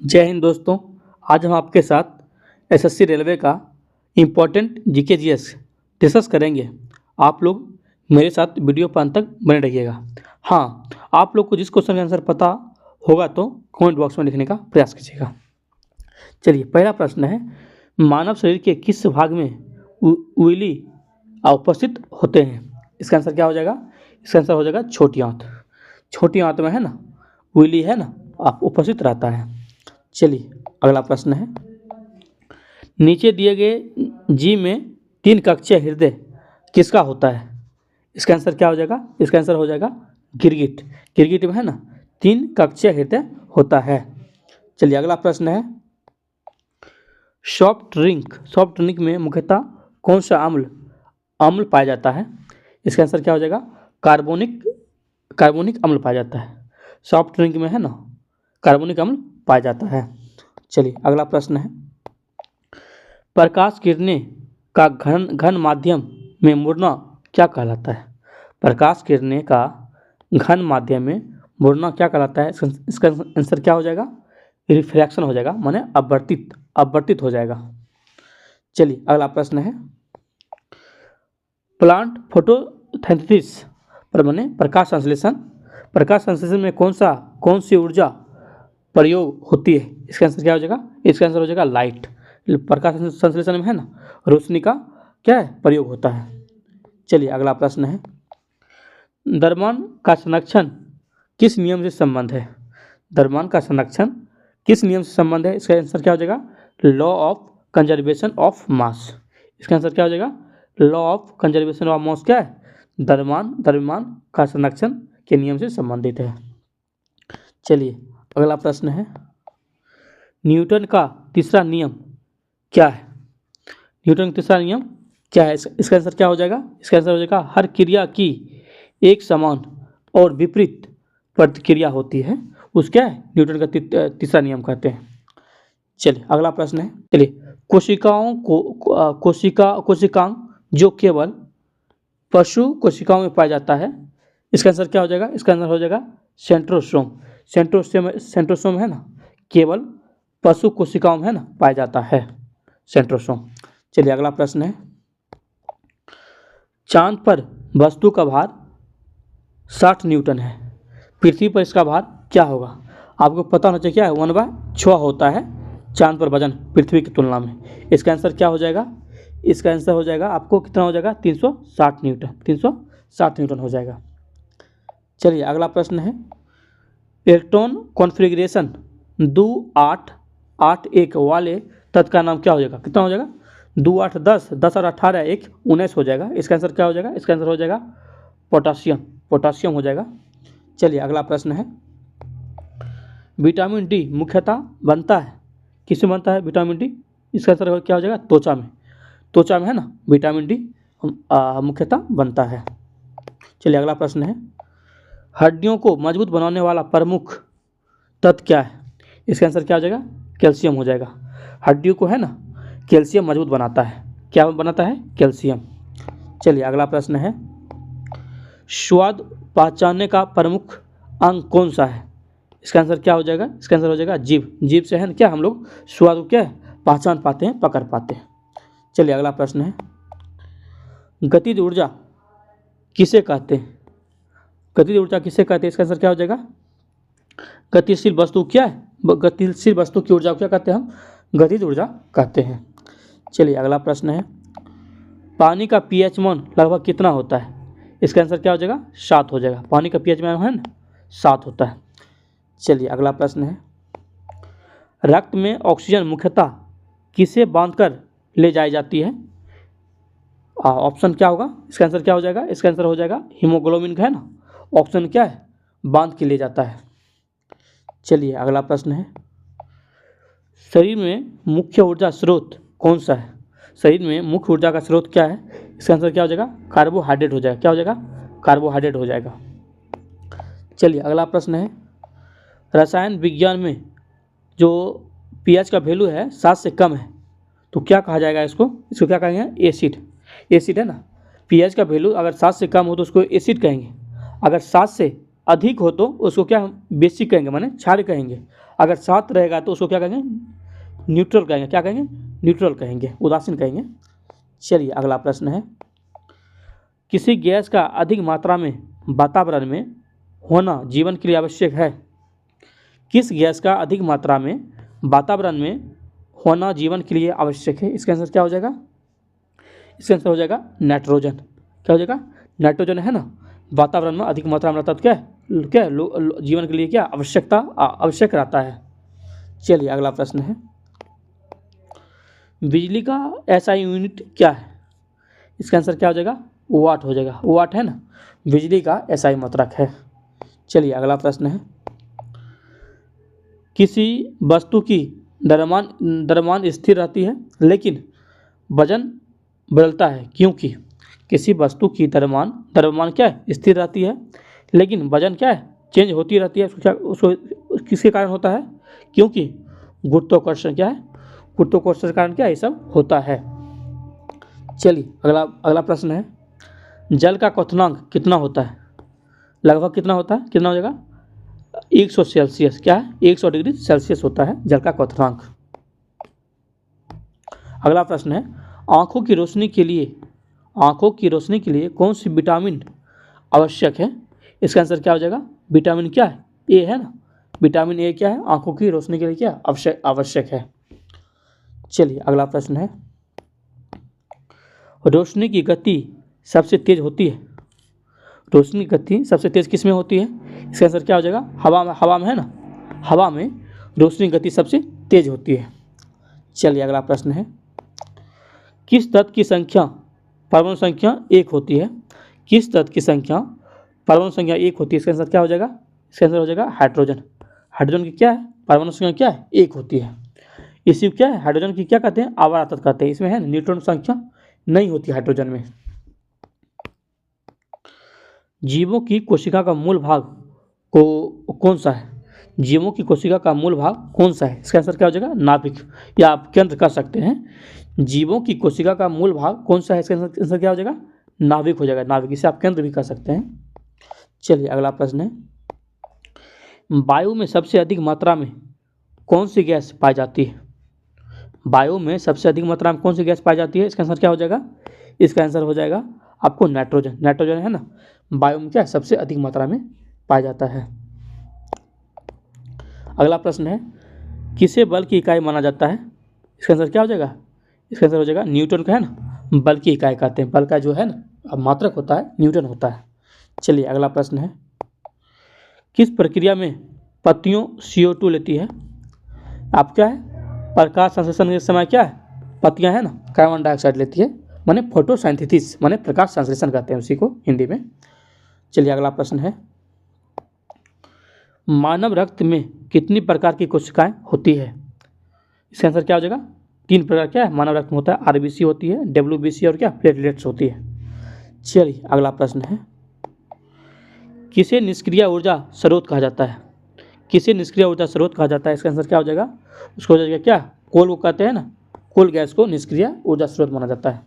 जय हिंद दोस्तों। आज हम आपके साथ एसएससी रेलवे का इम्पोर्टेंट जीके जीएस डिस्कस करेंगे। आप लोग मेरे साथ वीडियो पर अंत तक बने रहिएगा। हाँ, आप लोग को जिस क्वेश्चन का आंसर पता होगा तो कमेंट बॉक्स में लिखने का प्रयास कीजिएगा। चलिए, पहला प्रश्न है, मानव शरीर के किस भाग में उंगली उपस्थित होते हैं? इसका आंसर क्या हो जाएगा? इसका आंसर हो जाएगा छोटी आंत। छोटी आंत में है ना, उंगली है ना, आप उपस्थित रहता है। चलिए, अगला प्रश्न है, नीचे दिए गए जीव में 3 कक्षीय हृदय किसका होता है? इसका आंसर क्या हो जाएगा? इसका आंसर हो जाएगा गिरगिट। गिरगिट में है ना 3 कक्षीय हृदय होता है। चलिए, अगला प्रश्न है, सॉफ्ट ड्रिंक में मुख्यतः कौन सा अम्ल पाया जाता है? इसका आंसर क्या हो जाएगा? कार्बोनिक अम्ल पाया जाता है। सॉफ्ट ड्रिंक में है ना कार्बोनिक अम्ल पाया जाता है। चलिए, अगला प्रश्न है, प्रकाश किरणें का घन माध्यम में मुड़ना क्या कहलाता है? प्रकाश किरणें का घन माध्यम में मुड़ना क्या कहलाता है? इसका आंसर क्या हो जाएगा? रिफ्रैक्शन हो जाएगा, माने अपवर्तित हो जाएगा। चलिए, अगला प्रश्न है, प्लांट फोटोसिंथेसिस पर माने प्रकाश संश्लेषण में कौन सी ऊर्जा प्रयोग होती है? इसका आंसर क्या हो जाएगा? इसका आंसर हो जाएगा लाइट। प्रकाश संश्लेषण में है ना रोशनी का क्या है प्रयोग होता है। चलिए, अगला प्रश्न है, द्रव्यमान का संरक्षण किस नियम से संबंध है? द्रव्यमान का संरक्षण किस नियम से संबंध है? इसका आंसर क्या हो जाएगा? Law of conservation of mass. इसका आंसर क्या हो जाएगा? Law of conservation of mass क्या है? द्रव्यमान का संरक्षण के नियम से संबंधित है। चलिए, अगला प्रश्न है, न्यूटन का तीसरा नियम क्या है? न्यूटन का तीसरा नियम क्या है? इसका आंसर क्या हो जाएगा? इसका आंसर हो जाएगा, हर क्रिया की एक समान और विपरीत प्रतिक्रिया होती है, उस क्या है न्यूटन का तीसरा नियम कहते हैं। चलिए, अगला प्रश्न है, चलिए, कोशिकांग जो केवल पशु कोशिकाओं में पाया जाता है, इसका आंसर क्या हो जाएगा? इसका आंसर हो जाएगा सेंट्रोसोम। सेंट्रोसोम है ना केवल पशु कोशिकाओं में है ना पाया जाता है सेंट्रोसोम। चलिए, अगला प्रश्न है, चांद पर वस्तु का भार 60 न्यूटन है, पृथ्वी पर इसका भार क्या होगा? आपको पता होना चाहिए क्या है, 1/6 होता है चांद पर वजन पृथ्वी की तुलना में। इसका आंसर क्या हो जाएगा? इसका आंसर हो जाएगा आपको कितना हो जाएगा? 360 न्यूटन हो जाएगा। चलिए, अगला प्रश्न है, इलेक्ट्रॉन कॉन्फ़िगरेशन 2881 वाले तत्व का नाम क्या हो जाएगा? कितना हो जाएगा? 2 8 10 10 और 18 1 19 हो जाएगा। इसका आंसर क्या हो जाएगा? इसका आंसर हो जाएगा पोटासियम हो जाएगा। चलिए, अगला प्रश्न है, विटामिन डी मुख्यतः बनता है किसमें बनता है विटामिन डी? इसका आंसर क्या हो जाएगा? त्वचा में है ना विटामिन डी मुख्यतः बनता है। चलिए, अगला प्रश्न है, हड्डियों को मजबूत बनाने वाला प्रमुख तत्व क्या है? इसका आंसर क्या हो जाएगा? कैल्शियम हो जाएगा। हड्डियों को है ना कैल्शियम मजबूत बनाता है। क्या बनाता है? कैल्शियम। चलिए, अगला प्रश्न है, स्वाद पहचानने का प्रमुख अंग कौन सा है? इसका आंसर क्या हो जाएगा? इसका आंसर हो जाएगा जीभ से है ना क्या हम लोग स्वाद को क्या है पहचान पाते हैं, पकड़ पाते हैं। चलिए, अगला प्रश्न है, गतिज ऊर्जा किसे कहते हैं? गतिज ऊर्जा किसे कहते हैं? इसका आंसर क्या हो जाएगा? गतिशील वस्तु क्या है? गतिशील वस्तु की ऊर्जा को क्या कहते हैं? हम गतिज ऊर्जा कहते हैं। चलिए, अगला प्रश्न है, पानी का पीएच मान लगभग कितना होता है? इसका आंसर क्या हो जाएगा? 7 हो जाएगा। पानी का पीएच मान है ना 7 होता है। चलिए, अगला प्रश्न है, रक्त में ऑक्सीजन मुख्यतः किसे बांधकर ले जाई जाती है? ऑप्शन क्या होगा? इसका आंसर क्या हो जाएगा? इसका आंसर हो जाएगा हीमोग्लोबिन का है ना ऑप्शन क्या है बांध के ले जाता है। चलिए, अगला प्रश्न है, शरीर में मुख्य ऊर्जा स्रोत कौन सा है? शरीर में मुख्य ऊर्जा का स्रोत क्या है? इसका आंसर क्या हो जाएगा? कार्बोहाइड्रेट हो जाएगा। क्या हो जाएगा? कार्बोहाइड्रेट हो जाएगा। चलिए, अगला प्रश्न है, रसायन विज्ञान में जो पीएच का वैल्यू है 7 से कम है तो क्या कहा जाएगा? इसको क्या कहेंगे? एसिड है ना। पीएच का वैल्यू अगर 7 से कम हो तो उसको एसिड कहेंगे, अगर 7 से अधिक हो तो उसको क्या हम बेसिक कहेंगे, माने क्षार कहेंगे। अगर सात रहेगा तो उसको क्या कहेंगे, न्यूट्रल कहेंगे। क्या कहेंगे, न्यूट्रल कहेंगे, उदासीन कहेंगे। चलिए अगला प्रश्न है, किसी गैस का अधिक मात्रा में वातावरण में होना जीवन के लिए आवश्यक है। किस गैस का अधिक मात्रा में वातावरण में होना जीवन के लिए आवश्यक है? इसका आंसर क्या हो जाएगा, इसका आंसर हो जाएगा नाइट्रोजन। क्या हो जाएगा, नाइट्रोजन है ना, वातावरण में अधिक मात्रा में रहता है तो क्या जीवन के लिए क्या आवश्यक रहता है। चलिए अगला प्रश्न है, बिजली का एसआई यूनिट क्या है? इसका आंसर क्या हो जाएगा, वाट हो जाएगा। वाट है ना, बिजली का एसआई मात्रक है। चलिए अगला प्रश्न है, किसी वस्तु की द्रव्यमान स्थिर रहती है लेकिन वजन बदलता है क्योंकि? किसी वस्तु की द्रव्यमान क्या है, स्थिर रहती है लेकिन वजन क्या है, चेंज होती रहती है। उसको किसके कारण होता है? क्योंकि गुरुत्वाकर्षण क्या है, गुरुत्वाकर्षण के कारण क्या ये सब होता है। चलिए अगला प्रश्न है, जल का क्वथनांक कितना होता है? लगभग कितना होता है, कितना हो जाएगा, 100 सेल्सियस। क्या है, 100 डिग्री सेल्सियस होता है जल का क्वथनांक। अगला प्रश्न है, आँखों की रोशनी के लिए कौन सी विटामिन आवश्यक है? इसका आंसर क्या हो जाएगा, विटामिन क्या है, ए है ना, विटामिन ए क्या है, आँखों की रोशनी के लिए क्या आवश्यक है। चलिए अगला प्रश्न है, रोशनी की गति सबसे तेज होती है, रोशनी की गति सबसे तेज किस में होती है? इसका आंसर क्या हो जाएगा, हवा में है ना, हवा में रोशनी की गति सबसे तेज होती है। चलिए अगला प्रश्न है, किस तत्व की संख्या परमाणु संख्या 1 होती है? किस तत्व की संख्या परमाणु संख्या 1 होती है? इसका आंसर क्या हो जाएगा, इसका आंसर हो जाएगा हाइड्रोजन। हाइड्रोजन की क्या है, परमाणु संख्या क्या है, 1 होती है। इसी क्या है, हाइड्रोजन की क्या कहते हैं, आवारा तत्व कहते हैं। इसमें है न्यूट्रॉन संख्या नहीं होती हाइड्रोजन में। जीवों की कोशिका का मूल भाग कौन सा है? जीवों की कोशिका का मूल भाग कौन सा है? इसका आंसर क्या हो जाएगा, नाभिक, या आप केंद्र कर सकते हैं। जीवों की कोशिका का मूल भाग कौन सा है? इसका आंसर क्या हो जाएगा, नाभिक हो जाएगा, नाभिक। इसे आप केंद्र भी कर सकते हैं। चलिए अगला प्रश्न है, वायु में सबसे अधिक मात्रा में कौन सी गैस पाई जाती है? वायु में सबसे अधिक मात्रा में कौन सी गैस पाई जाती है? इसका आंसर क्या हो जाएगा, इसका आंसर हो जाएगा आपको नाइट्रोजन। नाइट्रोजन है ना, वायु में क्या सबसे अधिक मात्रा में पाया जाता है। अगला प्रश्न है, किसे बल की इकाई माना जाता है? इसका आंसर क्या हो जाएगा, इसका आंसर हो जाएगा न्यूटन का है ना, बल की इकाई कहते हैं। बल का जो है ना मात्रक होता है न्यूटन होता है। चलिए अगला प्रश्न है, किस प्रक्रिया में पत्तियों CO2 लेती है? आप क्या है, प्रकाश संश्लेषण के समय क्या है, पत्तियां है ना कार्बन डाइऑक्साइड लेती है, माने फोटोसिंथेसिस, माने प्रकाश संश्लेषण कहते हैं उसी को हिंदी में। चलिए अगला प्रश्न है, मानव रक्त में कितनी प्रकार की कोशिकाएं होती है? इसका आंसर क्या हो जाएगा, 3 प्रकार क्या है मानव रक्त में होता है, RBC होती है, WBC और क्या प्लेटलेट्स होती है। चलिए अगला प्रश्न है, किसे निष्क्रिय ऊर्जा स्रोत कहा जाता है? किसे निष्क्रिय ऊर्जा स्रोत कहा जाता है? इसका आंसर क्या हो जाएगा, उसको हो जाएगा क्या, कोल को कहते हैं ना, कोल गैस को निष्क्रिय ऊर्जा स्रोत माना जाता है।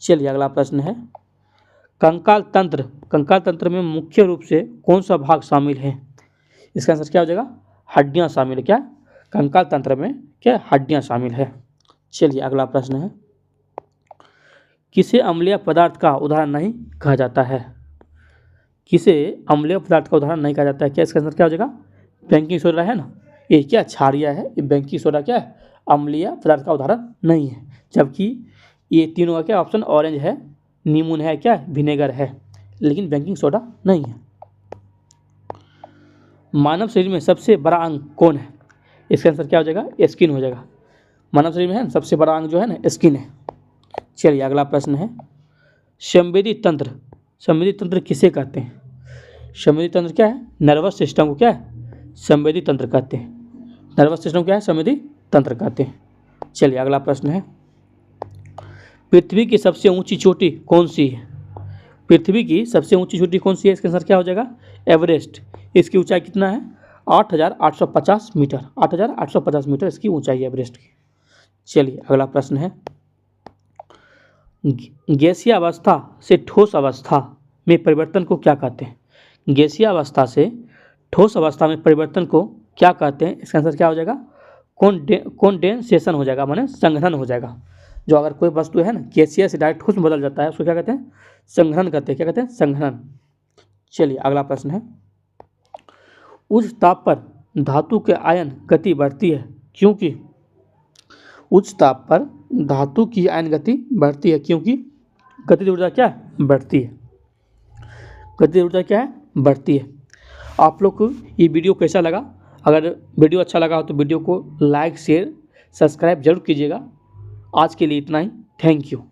चलिए अगला प्रश्न है, कंकाल तंत्र में मुख्य रूप से कौन सा भाग शामिल है? इसका आंसर क्या हो जाएगा, हड्डियां शामिल है। क्या, कंकाल तंत्र में क्या हड्डियां शामिल है। चलिए अगला प्रश्न है, किसे अम्लीय पदार्थ का उदाहरण नहीं कहा जाता है? किसे अम्लीय पदार्थ का उदाहरण नहीं कहा जाता है? क्या इसका आंसर क्या हो जाएगा, बेकिंग सोडा है ना, ये क्या क्षारीय है, ये बेकिंग सोडा क्या है अम्लीय पदार्थ का उदाहरण नहीं है। जबकि ये तीनों का क्या ऑप्शन ऑरेंज है, नींबू है, क्या विनेगर है, लेकिन बेकिंग सोडा नहीं है। मानव शरीर में सबसे बड़ा अंग कौन है? इसका आंसर क्या हो जाएगा, स्किन हो जाएगा। मानव शरीर में है सबसे बड़ा अंग जो है ना स्किन है। चलिए अगला प्रश्न है, संवेदी तंत्र किसे कहते हैं? संवेदी तंत्र क्या है, नर्वस सिस्टम को क्या है संवेदी तंत्र कहते हैं। नर्वस सिस्टम क्या है, संवेदी तंत्र कहते हैं। चलिए अगला प्रश्न है, पृथ्वी की सबसे ऊंची चोटी कौन सी है? पृथ्वी की सबसे ऊंची चोटी कौन सी है? इसका आंसर क्या हो जाएगा, एवरेस्ट। इसकी ऊंचाई कितना है, 8,850 मीटर, 8,850 मीटर इसकी ऊंचाई है एवरेस्ट की। चलिए अगला प्रश्न है, गैसीय अवस्था से ठोस अवस्था में परिवर्तन को क्या कहते हैं? गैसीय अवस्था से ठोस अवस्था में परिवर्तन को क्या कहते हैं? इसका आंसर क्या हो जाएगा? कॉन्डेंसेशन हो जाएगा, माने संघनन हो जाएगा। जो अगर कोई वस्तु है ना गैसीय से डायरेक्ट ठोस में बदल जाता है उसको क्या कहते हैं? संघनन कहते हैं। क्या कहते हैं? संघनन। चलिए अगला प्रश्न है, उच्च ताप पर धातु के आयन गति बढ़ती है क्योंकि? उच्च ताप पर धातु की आयन गति बढ़ती है क्योंकि गतिज ऊर्जा क्या है? बढ़ती है। गतिज ऊर्जा क्या है? बढ़ती है। आप लोग को ये वीडियो कैसा लगा? अगर वीडियो अच्छा लगा हो तो वीडियो को लाइक शेयर सब्सक्राइब जरूर कीजिएगा। आज के लिए इतना ही। Thank you.